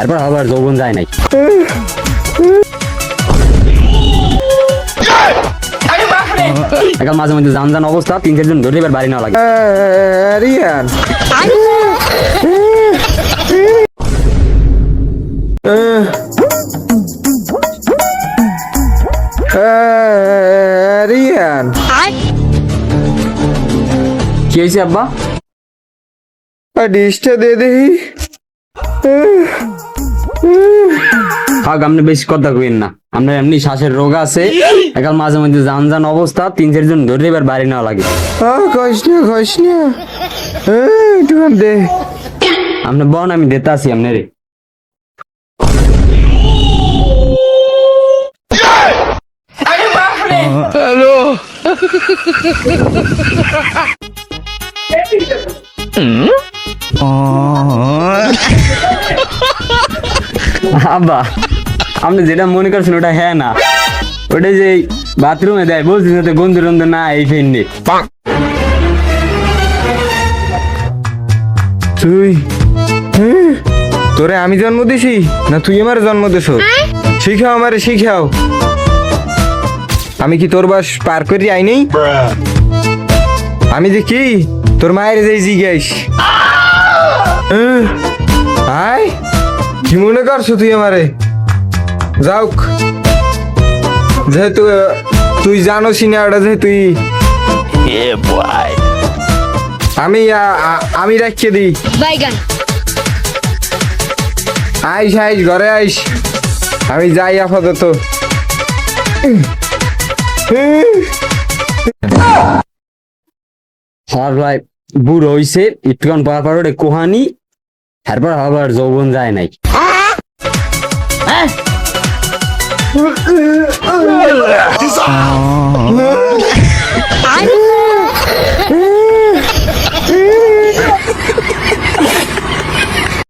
তারপর আবার যৌবন যায় নাই। এখন মাঝে মধ্যে জান জান অবস্থা, 3-4 জন ধরে এবার বাড়ি নেওয়া লাগে। রিয়ান রিয়ান কি হয়েছে আব্বা? ডিশটা দে দেখি। আপনি বেশি কথা কইেন না, আপনার এমনি শ্বাসের রোগ আছে। এখন মাঝে মধ্যে জান জান অবস্থা, 3-4 জন ধরে এবার বাড়ি নেওয়া লাগে। কইস না একটু দে। আপনি বন, আমি দিতে আসি আপনার। হ্যালো আব্বা, আপনি যেটা মনে করছেন ওটা হ্যাঁ না, ওটা যে বাথরুমে দেয় বলছি যাতে গন্ধ টন্ধ না এই ফেন্ডে। তুই তোরে আমি জন্ম দিছি না তুই আমার জন্ম দিছ? শিখাও আমারে শিখাও। আমি কি তোর বাস পার করি আই নেই? আমি দেখি তোর মায়ের যে জিজ্ঞাস আয় কি মনে করছো তুই আমারে? যাওক, যেহেতু তুই জানোসি না ওটা, যে তুই আমি রাখিয়ে দিই। আইস আইস ঘরে আইস, আমি যাই আপাতত। হর ভাই বুড়ো হইছে, একটুক্ষণ পর পর ওটা কোহানি, তারপর আবার যৌবন যায় নাই। হ্যাঁ